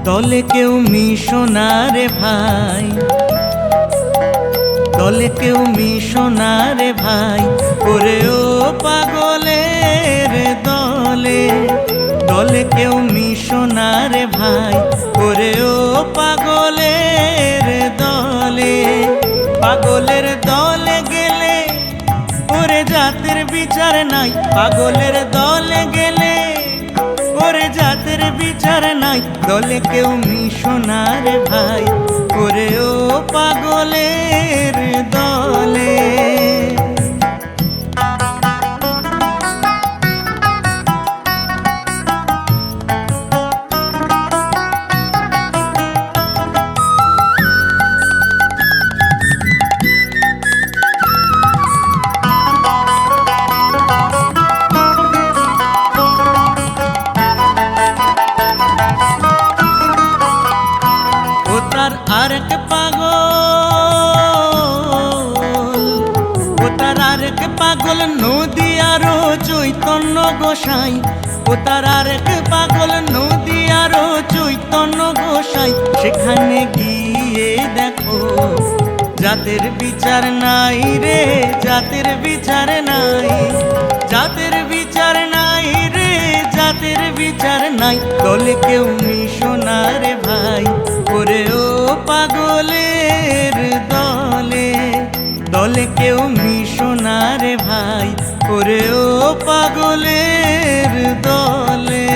দলে কেউ মিশো না রে ভাই, দলে কেউ মিশো না রে ভাই, ওরে ও পাগলের দলে। দলে কেউ মিশো না রে ভাই, ওরে ও পাগলের দলে। পাগলের দলে গেলে ওরে জাতের বিচার নাই, পাগলের দলে গেলে ওরে জাতের বিচার নাই। দলে কেউ মিশো না রে ভাই, ওরে ও পাগলের দলে। আরেক পাগল নদী আরো চৈতন্য গোসাই, ও তার আরেক পাগল নদী আরো চৈতন্য গোসাই। সেখানে গিয়ে দেখো জাতের বিচার নাই রে, জাতের বিচার নাই, জাতের বিচার নাই রে, জাতের বিচার নাই। দলে কেউ মিশো না রে ভাই, ওরে ও পাগলের দলে। দলে কেউ মিশো না রে ভাই, ওরে ও পাগলের দলে।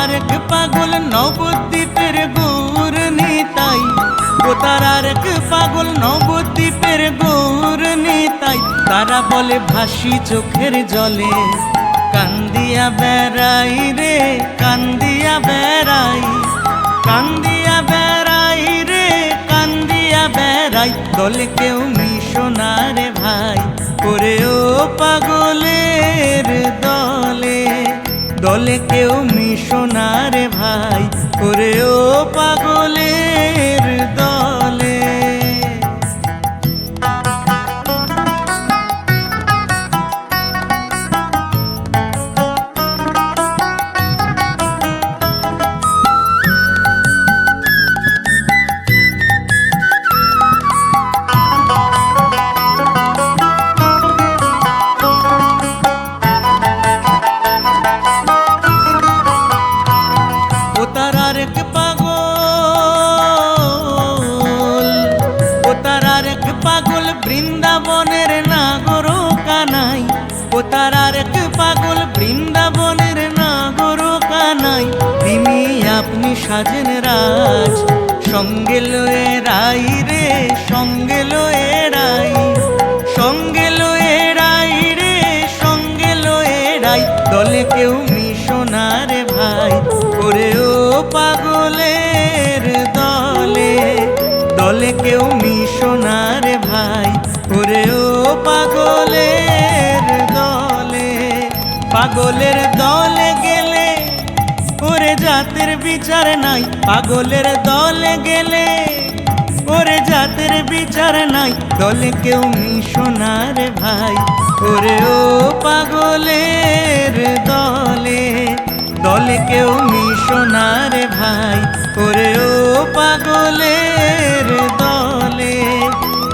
আরেক পাগল নবদ্বীপের গৌর নিতাই, ও তার আরেক পাগল নবদ্বীপের গৌর নিতাই। তারা বলে ভাসি চোখের জলে, কান্দিয়া বেড়াই রে, কান্দিয়া বেড়াই, কান্দিয়া বেড়াই রে, কান্দিয়া বেড়াই। দলে কেউ মিশো না রে ভাই, ওরে ও পাগলের দলে। দলে কেউ মিশো না রে ভাই, ওরে ও পাগলের দলে। পাগল বৃন্দাবনের নাগর কানাই, ও তার আরেক পাগল বৃন্দাবনের নাগর কানাই। তিনি আপনি সাজেন রাজ, সঙ্গে লয়ে রাই রে, সঙ্গে লয়ে রাই, সঙ্গে লয়ে রাই রে, সঙ্গে লয়ে রাই। দলে কেউ মিশো না রে ভাই, ওরে ও পাগলের দলে। দলে কেউ মিশো না রে ভাই, ওরে ও পাগলের দলে। পাগলের দলে গেলে ওরে জাতের বিচার নাই, পাগলের দলে গেলে ওরে জাতের বিচার নাই। দলে কেউ মিশো না রে ভাই, ওরে ও পাগলের দলে। দলে কেউ মিশো না রে ভাই, ওরে ও পাগলের দলে।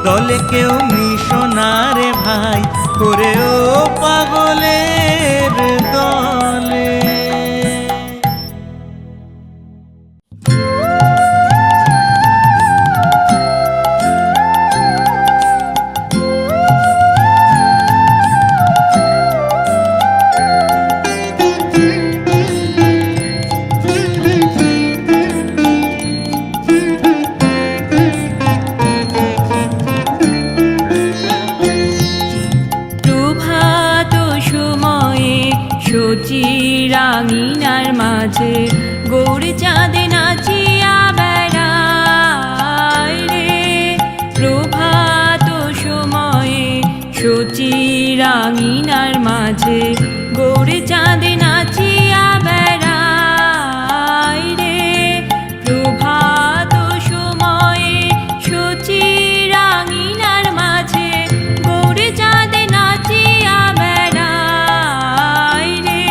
দলে কেউ মিশো না রে ভাই, ওরে ও পাগলের দলে। রাঙিনার মাঝে গৌরে চাঁদে নাচিয়া বেড়ায় রে। প্রভাত সময়ে সচি রাঙিনার মাঝে গৌরে চাঁদে নাচিয়া বেড়ায় রে।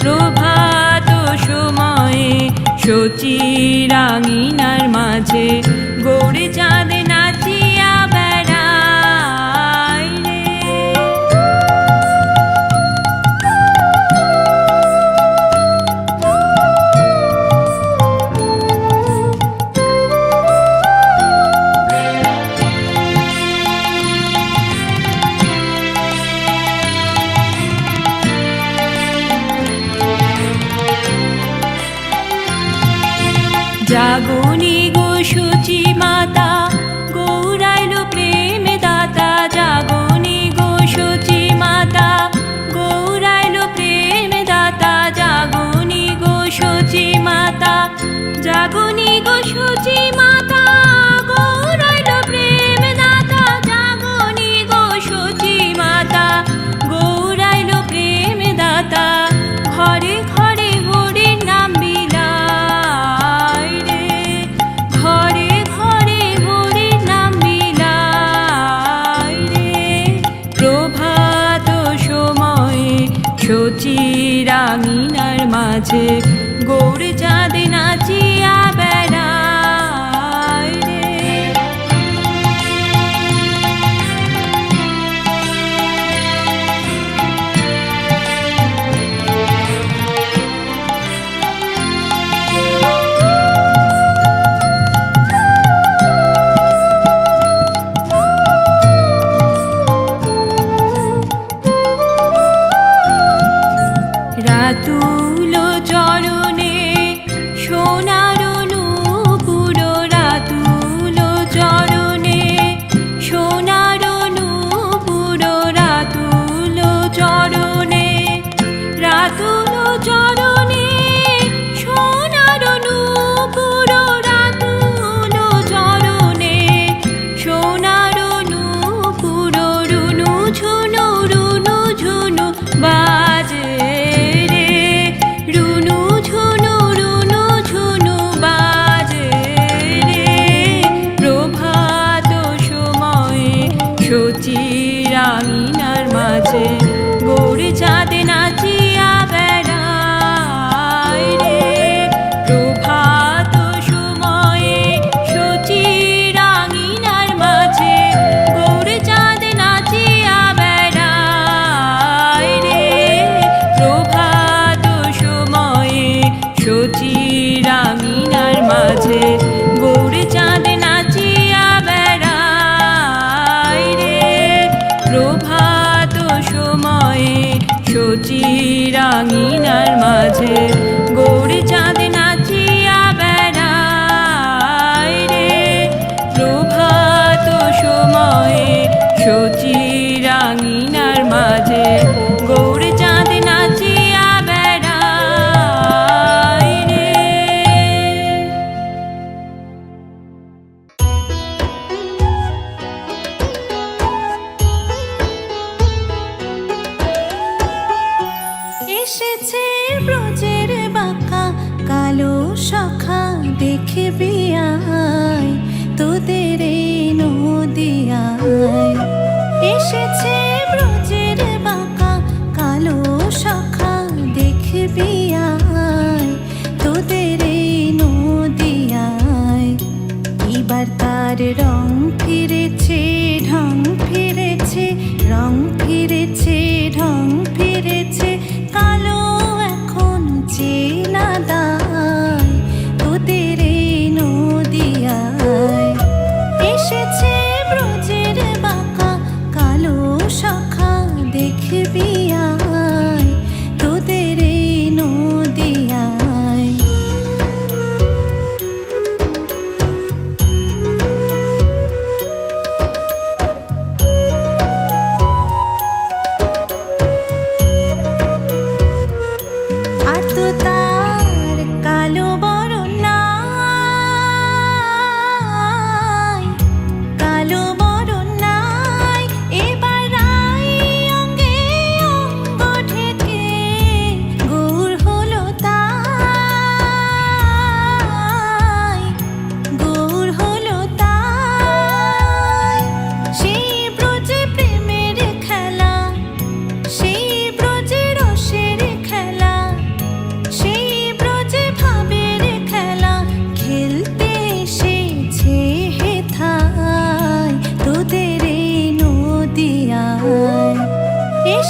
প্রভাত সময়ে সচি রাঙিনার মাঝে গৌরে চাঁদে নাচিয়া বেড়ায় রে। জাগনি গো সূচি মাতা গৌরাইল প্রেম দাতা। জাগনি গো সূচি মাতা গৌরাইল প্রেম দাতা। জাগনি গো সূচি মাতা জাগনি গো সূচি মাতা গৌরাইল প্রেম দাতা। জাগনি গো সূচি মাতা গৌরাইল প্রেম দাতা। ঘরে ঘরে হরির নাম বিলায় রে। ঘরে ঘরে হরির নাম বিলায় রে। প্রভাত সময়ে সচি রাঙিনার মাঝে গৌরে চাঁদে নাচিয়া বেড়ায় রে। রাতুল চরণে সোনার নূপুর। রাতুল চরণে সোনার নূপুর। রাতুল চরণে রাতুল চরণে সোনার নূপুর। রাতুল চরণে সোনার নূপুর। রুনু ঝুনু বাজে রে। রুনু ঝুনু বাজে রে। প্রভাত সময়ে সচি রাঙিনার মাঝে গৌরে চাঁদে নাচিয়া বেড়ায় রে। প্রভাত সময়ে সচি রাঙিনার মাঝে গৌরে চাঁদে নাচিয়া বেড়ায় রে। প্রভাত সময়ে সচি রাঙিনার মাঝে গৌরে চাঁদে নাচিয়া বেড়ায় রে। প্রভাত সময়ে সচি রাঙিনার মাঝে গৌরে চাঁদে নাচিয়া বেড়ায় রে। প্রভাত সময়ে সচি রাঙিনার মাঝে গৌরে চাঁদে নাচিয়া বেড়ায় রে। এসেছে ব্রজের বাঁকা কালো সখা দেখবি আয় তোদের এই নদিয়ায়। এসেছে ব্রজের বাঁকা কালো সখা দেখবি আয় তোদের এই নদিয়ায়। এবার তার রং ফিরেছে ঢং ফিরেছে রং ফিরেছে ঢং ফিরেছে। কালো এখন চেনা দায় তোদের এই নদিয়ায়। এসেছে ব্রজের বাঁকা কালো সখা দেখবি আয় তোদের এই নদিয়ায়।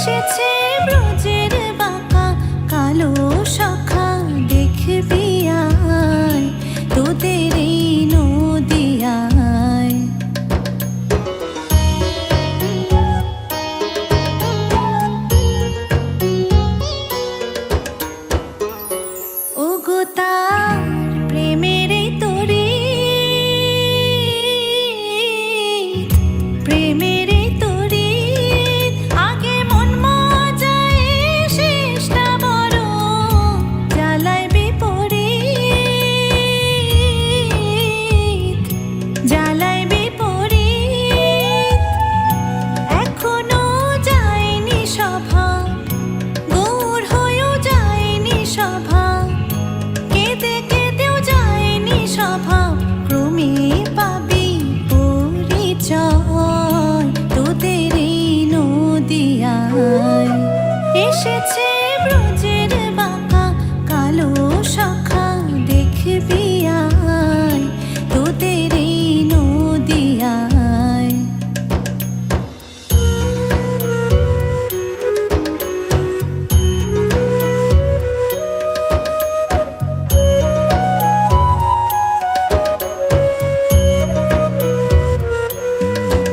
এসেছে ব্রজের বাঁকা কালো শাখা দেখবি আয় তোদের এই নদিয়ায়। ওগো তার প্রেমের এই তরি, প্রেমের এই তরি আগে মন মজায় শেষটা বড় জ্বালায় বিপরীত, জ্বালায় বিপরীত। এখনো যায়নি সভা, গৌর হয়েও যায়নি সভা, কেঁদে কেঁদেও যায়নি সভা, ক্রমে পাবি পরিচয় তোদের এই নদিয়ায়। এসেছে ব্রজের বাঁকা কালো শাখা দেখবি আয় তোদের এই নদিয়ায়।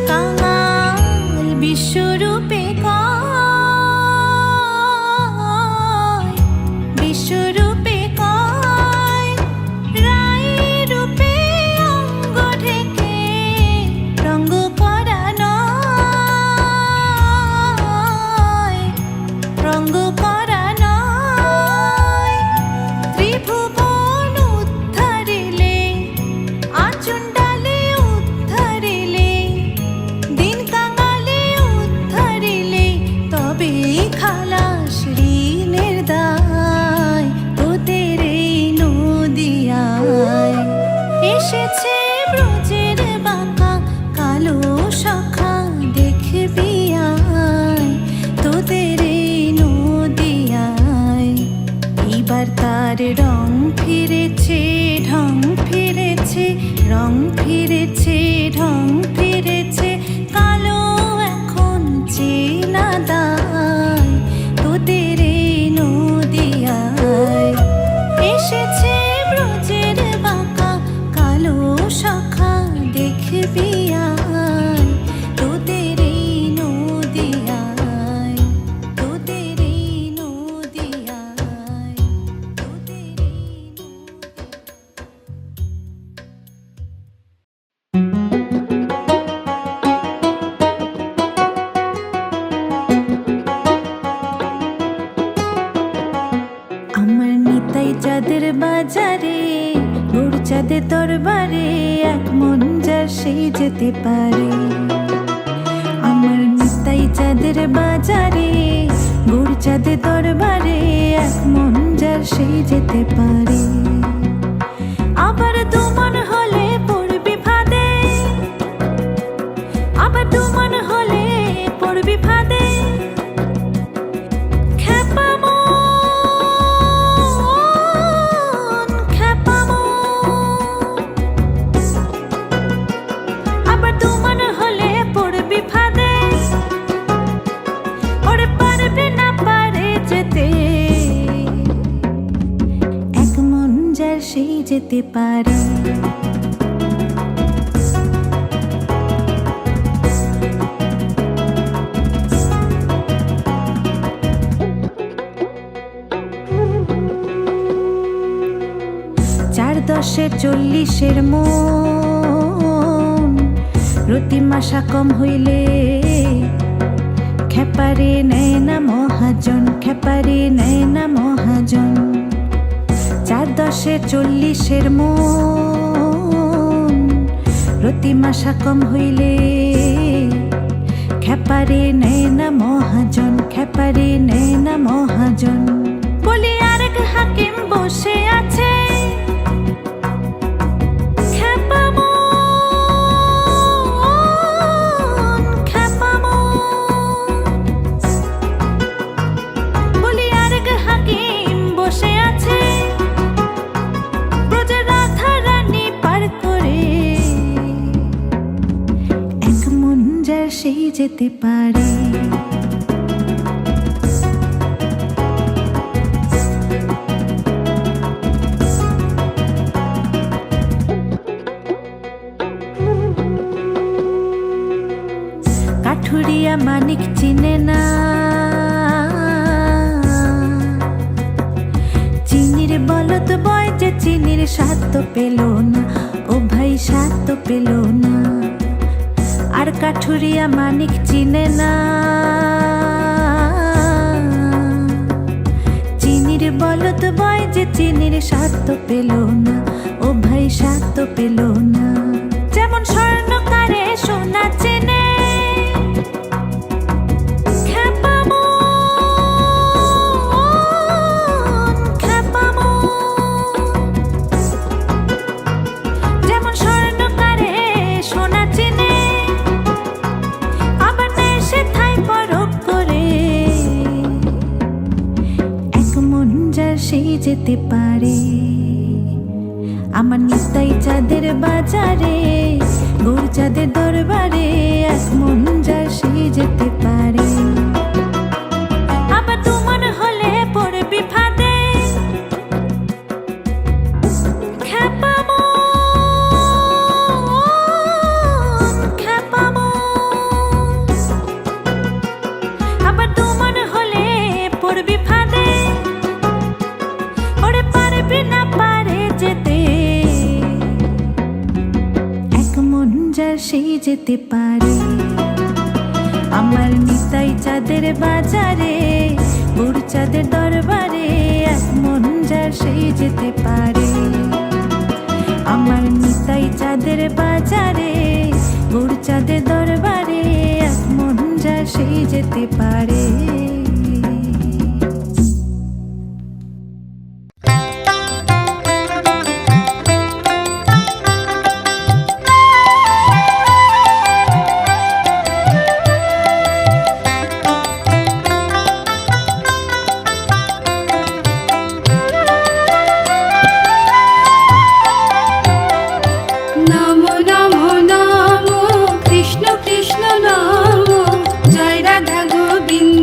কাঙাল বিশ্বরূপে কয়, বিশ্বরূপে কয়, রায় রূপে অঙ্গ ঢেকে রঙ্গ করা নয়, রঙ্গ করা নয়। ত্রিভুবন উদ্ধারিলে, আচণ্ডালে উদ্ধারিলে, দিন কাঙালে উদ্ধারিলে, তবে খালাস ঋণের দায় তোদের এই নদিয়ায়। এসেছে ব্রজের বাঁকা কালো শাখা দেখবি আয় তোদের এই নদিয়ায়। এইবার তার রং ফিরেছে, ঢং ফিরেছে, রং ফিরেছে, ঢং ফিরেছে, কালো এখন চেনা দায় তোদের এই নদিয়ায়। এসেছে ব্রজের বাঁকা কালো শাখা দেখবি আয় তোদের এই নদিয়ায়, তোদের এই নদিয়ায়, তোদের এই আমার নিতাই চাঁদের বাজারে, গরু চাঁদে দরবারে, এক মন যার সেই যেতে পারে। আমার নিতাই চাঁদের বাজারে, গরু চাঁদে দরবারে, এক মন যার সেই যেতে পারে। আবার দুমন হলে পড়বি ফাঁদে, আবার দুমন হলে পড়বি ফাঁদে। খেপা মন, খেপা মন, আবার দুমন হলে পড়বি ফাঁদে। ওরে পারবে না পারে যেতে, এক মন যার সেই যেতে পারে। চার দশে 40-এর মন, রতি মাসা কম হইলে খেপারে নেয় না মহাজন, খেপারে নেয় না মহাজন। 4-10-এ 40-এর মন, রতি মাসা কম হইলে খেপারে নেয় না মহাজন, খেপারে নেয় না মহাজন। বলি আরেক হাকিম বসে আছে, খেপা মন, খেপা মন। বলি আরেক হাকিম বসে আছে, ব্রজের রাধা রানী পার করে, এক মন যার সেই যেতে পারে। কাঠুরিয়া মানিক চিনে না, চিনির বলদ বয় যে চিনির স্বাদ তো পেল না, ও ভাই স্বাদ তো পেল না। আর কাঠুরিয়া মানিক চিনে না, চিনির বলদ বয় যে চিনির স্বাদ তো পেল না, ও ভাই স্বাদ তো পেল না। যেমন স্বর্ণকারে সোনা চেনে, যেমন স্বর্ণকারে সোনা চেনে, আবার নেশে থাই পরখ করে। এক মন যার সেই যেতে পারে, আমার নিতাই চাঁদের বাজারে, গৌর চাঁদের দরবারে। এক মন যার সেই যেতে পারে, আবার তোমার হলে পড়বি ফাঁদে। আবার তোমার হলে পড়বি ফাঁদে, ওরে পারবি না পারে যেতে। এক মন যার সেই যেতে পারে, আমার নিতাই চাঁদের বাজারে, গৌর চাঁদের দরবারে। এক মন যার সেই যেতে পারে, আমার নিতাই চাঁদের বাজারে, গৌর চাঁদের দরবারে। এক মন যার সেই যেতে পারে। নমো নমো নমো কৃষ্ণ কৃষ্ণ নমো, জয় রাধা গোবিন্দ।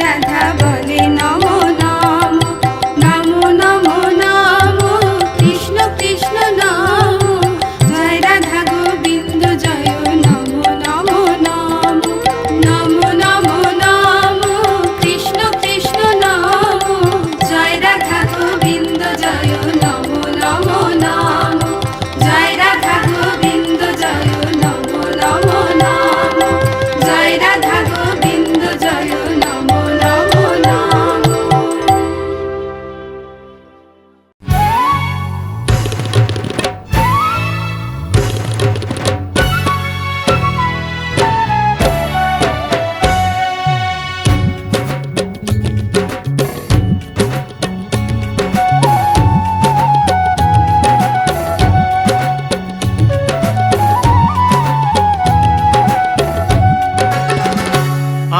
রাধা বলে নমো নমো নমো নমো নমো কৃষ্ণ কৃষ্ণ নমো জয় রাধা গোবিন্দ জয় নমো নমো নমো নমো নমো নমো কৃষ্ণ কৃষ্ণ নমো জয় রাধা গোবিন্দ জয় নমো নমো নমো জয় রাধা গোবিন্দ জয় নমো নমো নমো জয় রাধা গোবিন্দ জয় নমো নমো নমো।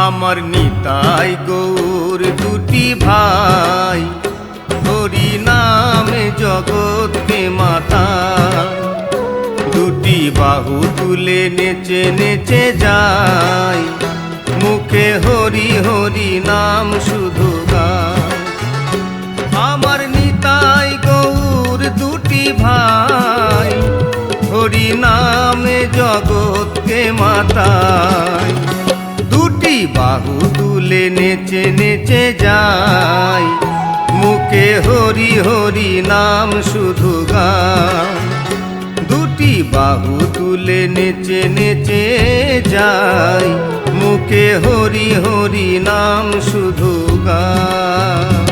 আমার নিতাই গৌর দুটি ভাই হরি নামে জগৎকে মাতা দুটি বাহু তুলে নেচে নেচে যায় মুখে হরি হরি নাম শুধু গায় আমার নিতাই গৌর দুটি ভাই হরি নামে জগৎকে মাতায় দুটি বাহু তুলে নেচে নেচে যায় মুখে হরি হরি নাম শুধু গায় দুটি বাহু তুলে নেচে নেচে যায় মুখে হরি হরি নাম শুধু গায়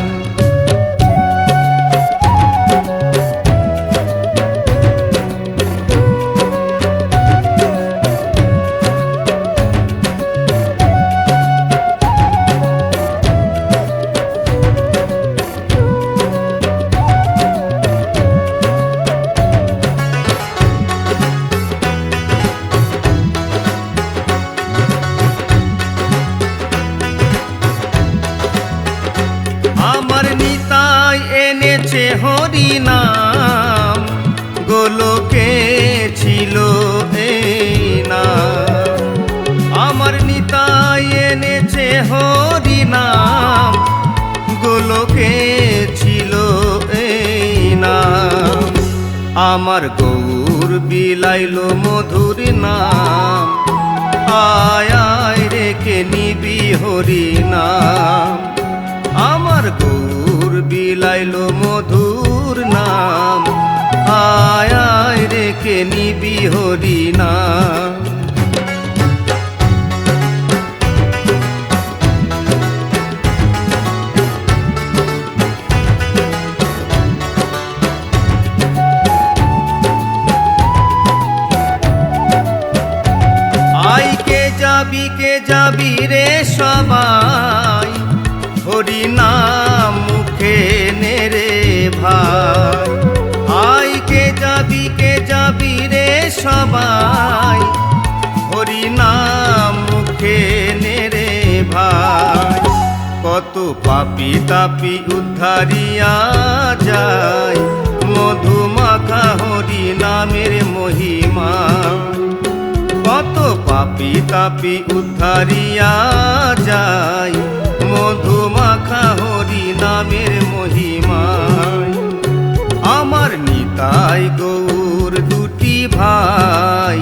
আমার নিতাই এনেছে হরি নাম গোলকে ছিল এই নাম আমার নিতাই এনেছে হরি নাম গোলকে ছিল এই নাম আমার গৌর বিলাইলো মধুর নাম আয় আয় রেখে নিবি হরি নাম আমার গৌর বিলাইলো মধুর নাম আয় আয় রেখে নিবি হরি নাম আই কে যাবি রে সবাই হরি নাম মুখে নেরে ভাই আই কে যাবি রে সবাই হরি নাম মুখে নেরে ভাই কত পাপি তাপি উদ্ধারিয়া যায় মধুমাখা হরি নামের মহিমা কত পাপি তাপি উদ্ধারিয়া যায় মধুমাখা হরি নামের মহিমায় আমার নিতাই গৌর দুটি ভাই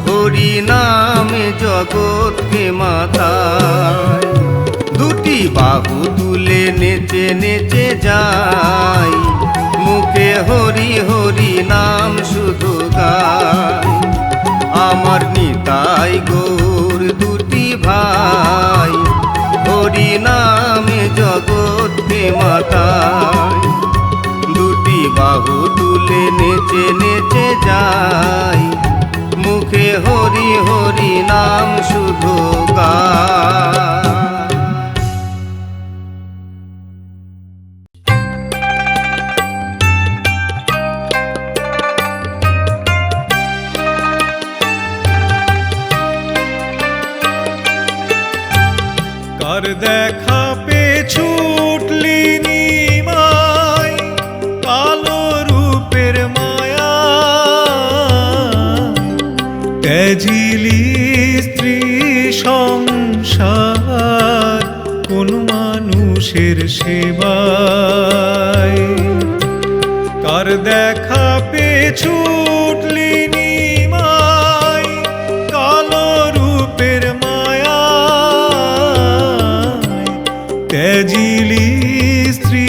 হরি নামে জগৎকে মাতায় দুটি বাহু তুলে নেচে নেচে যায় মুখে হরি হরি নাম শুধু গায় আমার নিতাই গৌর দুটি ভাই হরি নামে জগৎকে মাতায় দুটি বাহু তুলে নেচে নেচে যায় মুখে হরি হরি নাম শুধু গায় কার দেখা পে ছুটলি নিমাই কালো রূপের মায়া ত্যাজিলি স্ত্রী সংসার কোন মানুষের সেবায়। কার দেখা পেয়ে ছুটলি নিমাই, কালো রূপের মায়ায় ত্যাজিলি স্ত্রী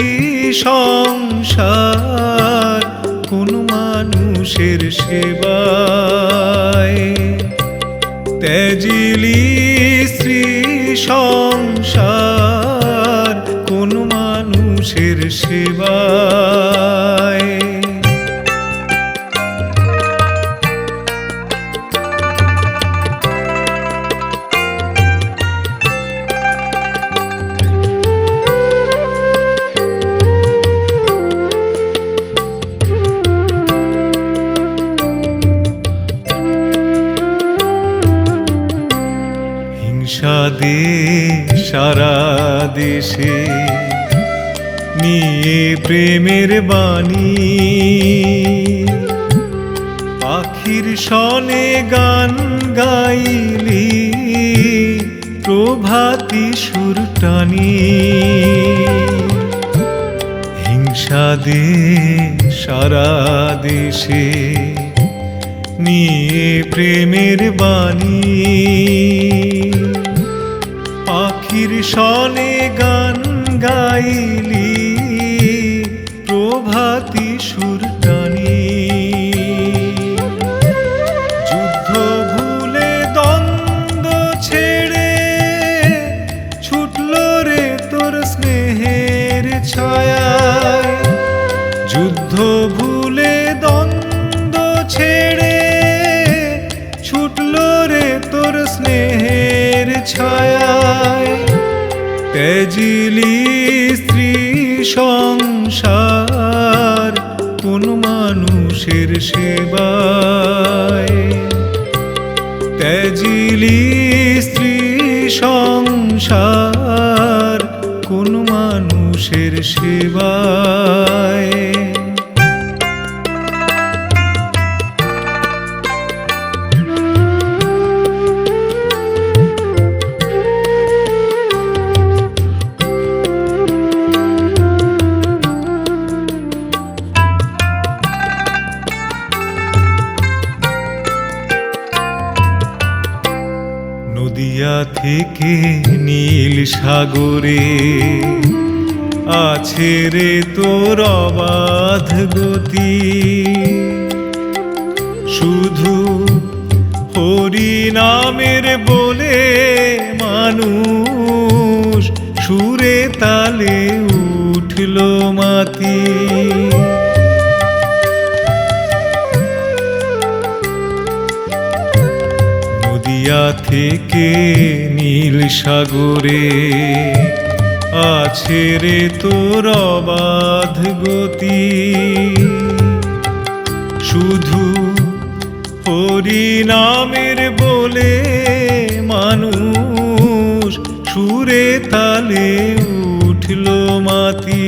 সংসার কোন মানুষের সেবায়। ত্যাজিলি স্ত্রী সংসার কোন মানুষের সেবায়। হিংসাদে সারা দেশে নিয়ে প্রেমের বাণী, পাখির সনে গান গাইলি প্রভাতী সুর টানি। হিংসাদে সারা দেশে নিয়ে প্রেমের বাণী, পাখির সনে গান গাইলি প্রভাতী সুর টানি। যুদ্ধ ভুলে দ্বন্দ্ব ছেড়ে ছুটল রে তোর স্নেহের ছায়ায়। যুদ্ধ ভুলে দ্বন্দ্ব ছেড়ে ছুটল রে তোর স্নেহের ছায়ায়। ত্যাজিলি স্ত্রী সংসার কোন মানুষের সেবায়। ত্যাজিলি স্ত্রী সংসার কোন মানুষের সেবায়। নদিয়া থেকে নীল সাগরে আছে রে তোর অবাধ গতি। শুধু হরি নামের বলে মানুষ সুরে তালে উঠল মাতি। নদিয়া থেকে নীল সাগরে আছে রে তোর অবাধ গতি। শুধু হরি নামের বলে মানুষ সুরে তালে উঠল মাতি।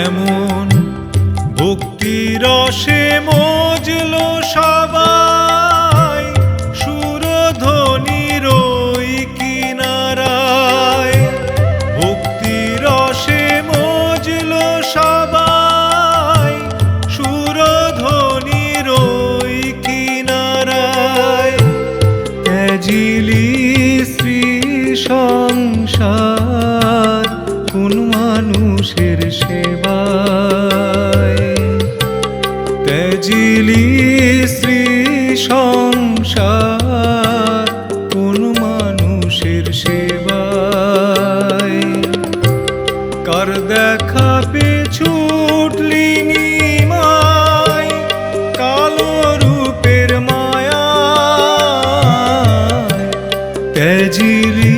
এমন ভক্তি রসে মজল সবাই সুরধ্বনির ওই কিনারায়। ভক্তি রসে মজল সবাই সুরধ্বনির ওই কিনারায়। ত্যাজিলি স্ত্রী সংসার কোন মানুষের সেবায়। ত্যাজিলি স্ত্রী সংসার কোন মানুষের সেবায়। কার দেখা পেয়ে ছুটলি নিমাই, কালো রূপের মায়ায়। ত্যাজিলি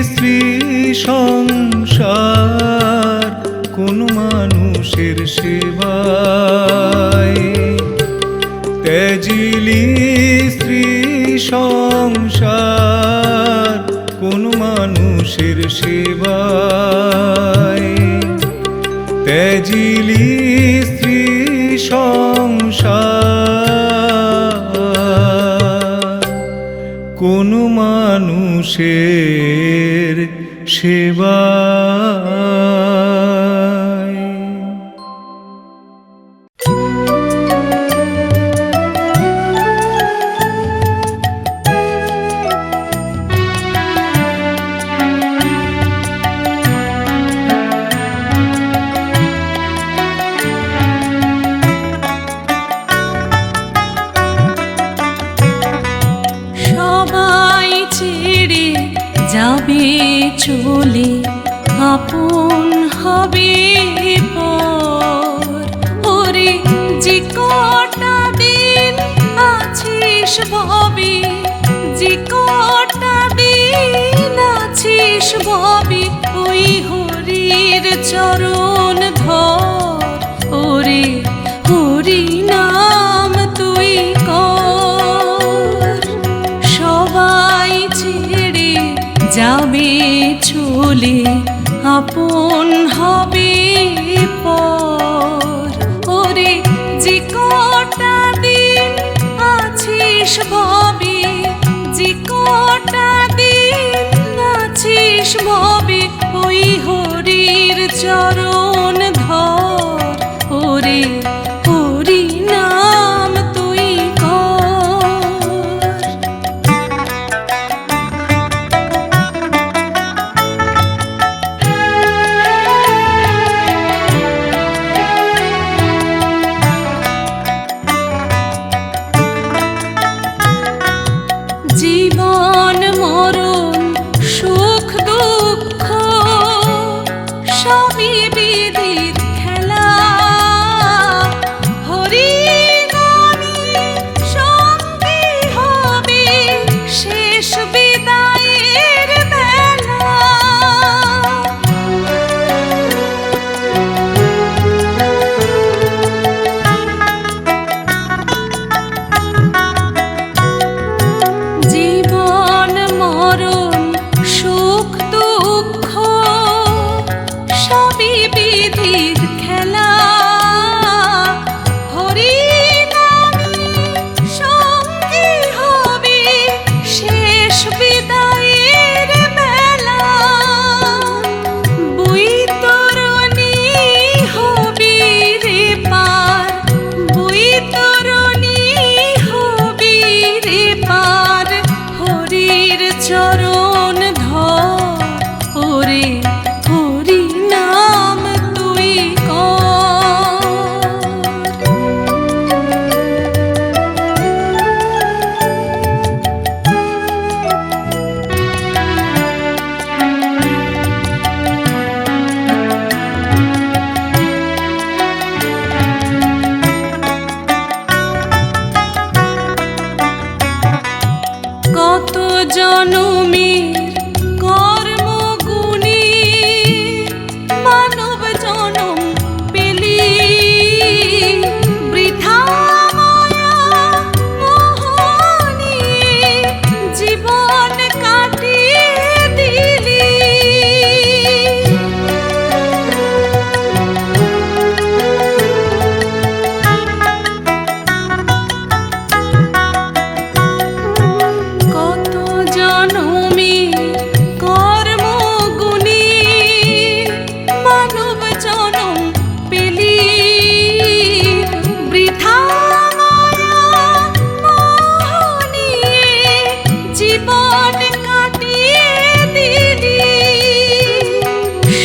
স্ত্রী সংসার কোন মানুষের সেবায়। ত্যাজিলি স্ত্রী সংসার কোন মানুষের সেবায়। ত্যাজিলি স্ত্রী সংসার কোনো মানুষের সেবায়। সবাই ছেড়ে যাবে চলে, আপন হবে পর। ওরে যে কটা দিন আছিস ভবে, যে কটা দিন আছিস ভবে, ওই হরির চরণ ধর। ওরে হরি নাম তুই কর। সবাই ছেড়ে যাবে চলে, আপন হবে পর। ওরে যে কটা দিন আছিস ভবে, যে কটা দিন আছিস ভবে, ওই হরির চরণ ধর। ওরে হরি নাম তুই কর। জীবন মরণ সুখ দুঃখ সবই বিধির খেলা। হরি নামে সঙ্গী হবে শেষ বিদায়ের বেলা। জীবন মরণ সুখ দুঃখ সবই বিধির খেলা। হরি নামে সঙ্গী হবে শেষ বিদায়ের বেলা। বৈতরণী হবি রে পার, বৈতরণী হবি রে পার। হরির চরণ ধর। ওরে হরি নাম তুই কর। কত জনমের কর্মগুণী মানব জনম পেলি, বৃথা মায়া মোহ নিয়ে জীবন কাটিয়ে দিলি। কত জনমের কর্মগুণী মানব জনম পেলি, বৃথা মায়া মোহ নিয়ে জীবন কাটিয়ে দিলি।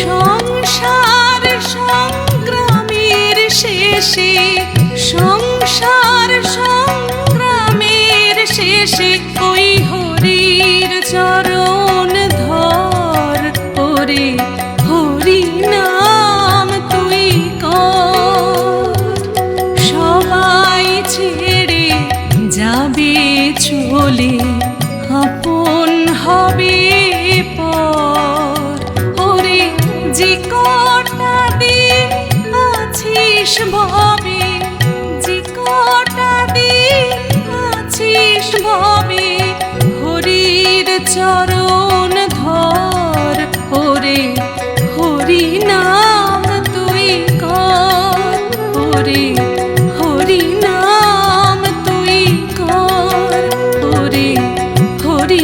সংসার সংগ্রামের শেষে, সংসার সংগ্রামের শেষে, ওই হরির চরণ ধর। ওরে হরি নাম তুই কর। সবাই ছেড়ে যাবে চলে, আপন হবে পর। ওরে যে কটা দিন আছিস ভবে, যে কটা দিন আছিস ভবে, হরির চরণ ধর। ওরে হরি নাম তুই কর। ওরে হরি নাম তুই কর। ওরে হরি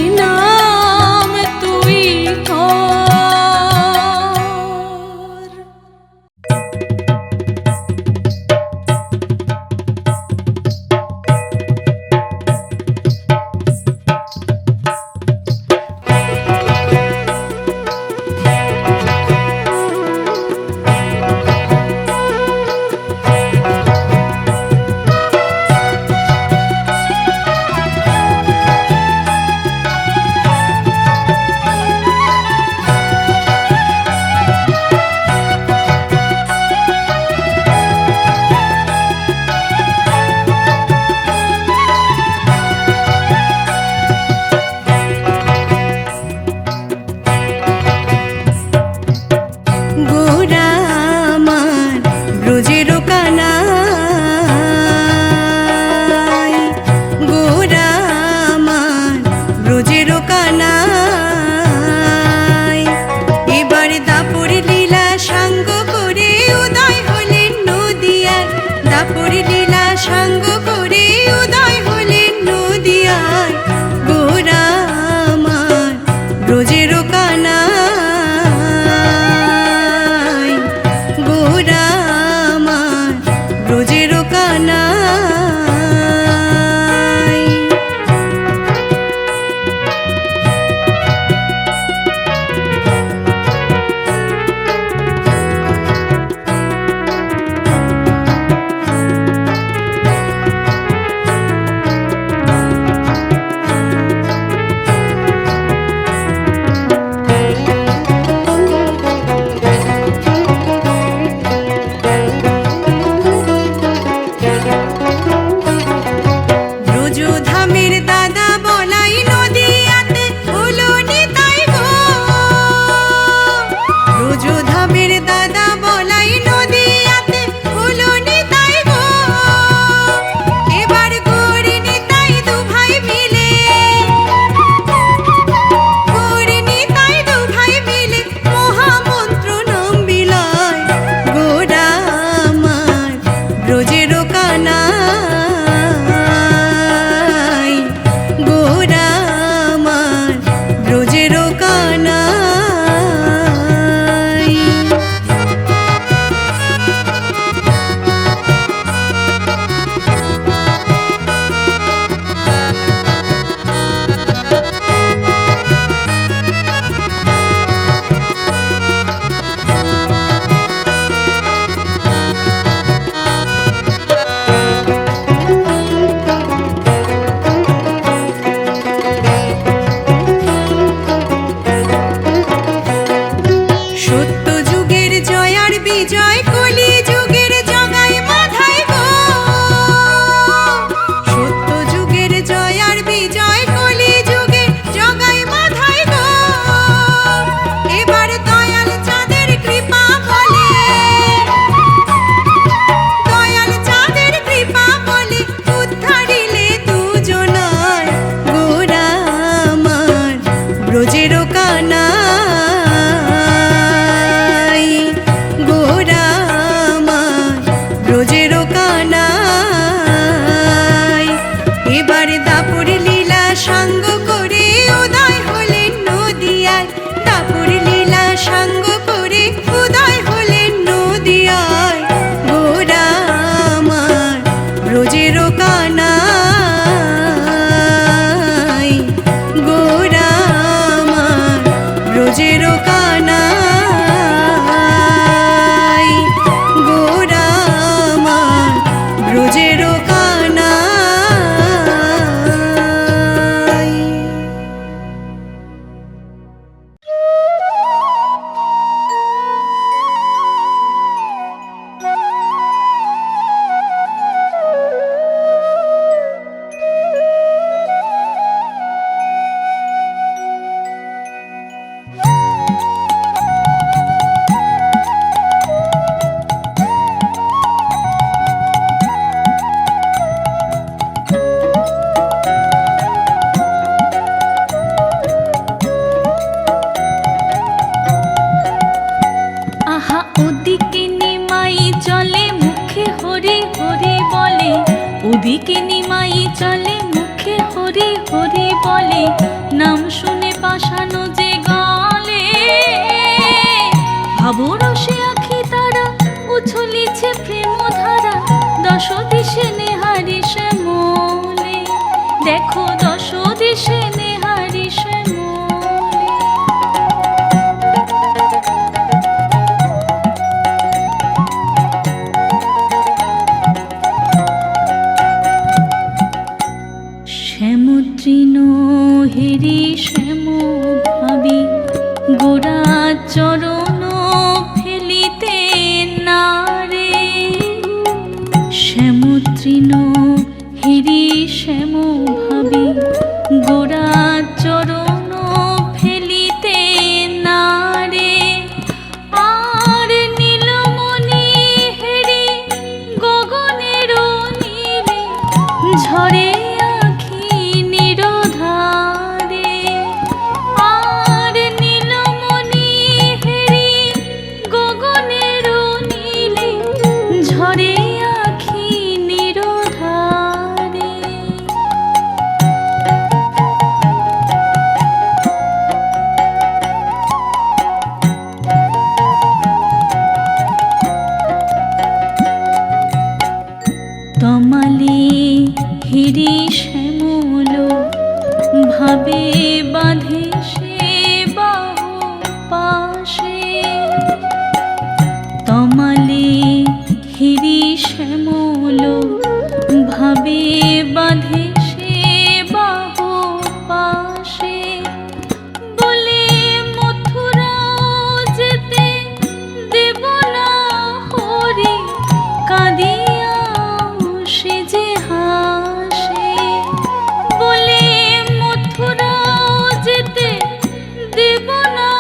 ব্রজের কানাই গোরা আমার ব্রজের কানাই এবার দাপুর লীলা সাঙ্গ করে উদয় হলেন নদিয়ায় দাপুর লীলা সাঙ্গ করে উদয় হলেন নদিয়ায় গোরা আমার ব্রজের কানাই গোরা আমার ব্রজের কানাই গোরা আমার ব্রজের কানাই। আহা ওদিকে নিমাই চলে মুখে হরি হরি বলে ওদিকে নিমাই চলে মুখে হরি হরি বলে নাম শুনে পাশানো যে গলে ভাবরসে আখি তারা উছলিছে প্রেম ধারা দশ দিশে নেহারি শ্যামলে দেখো দশ দিশে নেহারি শ্যামলে। শ্যামতৃণ হেরি শ্যাম ভাবি গোরা চরণ ফেলিতে নারে শ্যামতৃণ হেরি শ্যাম ভাবি গোরা চরণ ফেলিতে নারে আর নীলমণি হেরি গগনের নীলে ঝরে আখি নিরধারে আর নীলমণি হেরি গগনের নীলে ঝরে আখি নিরধারে। তমালে হিরি শ্যামল ভাবে বাঁধে সে বাহু পাশে তমালে হিরি শ্যামল ভাবে বাঁধে সে বাহু পাশে বলে মথুরাও যেতে দেব না হরি কাঁদিয়া সে যে হাসে বলে মথুরাও যেতে দেব না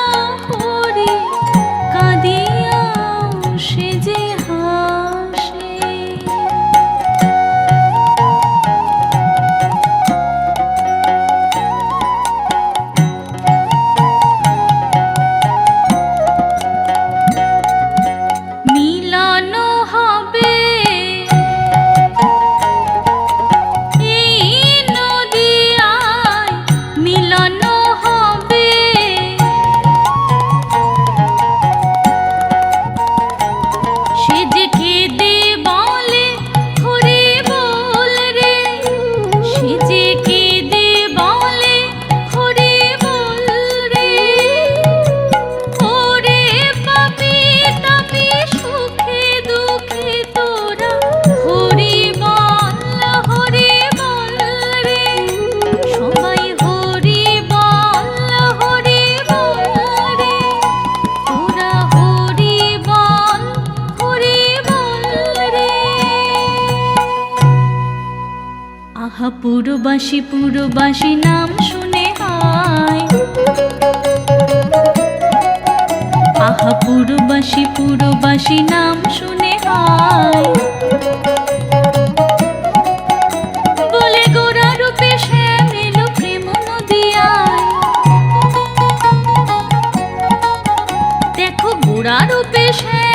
হরি কাঁদিয়া সে যে হাসে। মিলন হবে এই নদিয়ায় মিলন হবে সে যে কেঁদে বলে হরি বল রে সে যে কেঁদে বলে হরি বল রে ওরে পাপি তাপি সুখে দুঃখে তোরা হরি বল রে সবাই হরি বল রে তোরা হরি বল রে। আহা পুরবাসী পুরবাসী নাম শুনে হায় আহা পুরবাসী পুরবাসী নাম শুনে হায় বলে গোরা রূপে শ্যাম এলো প্রেম নদিয়ায় গোড়া রূপে সে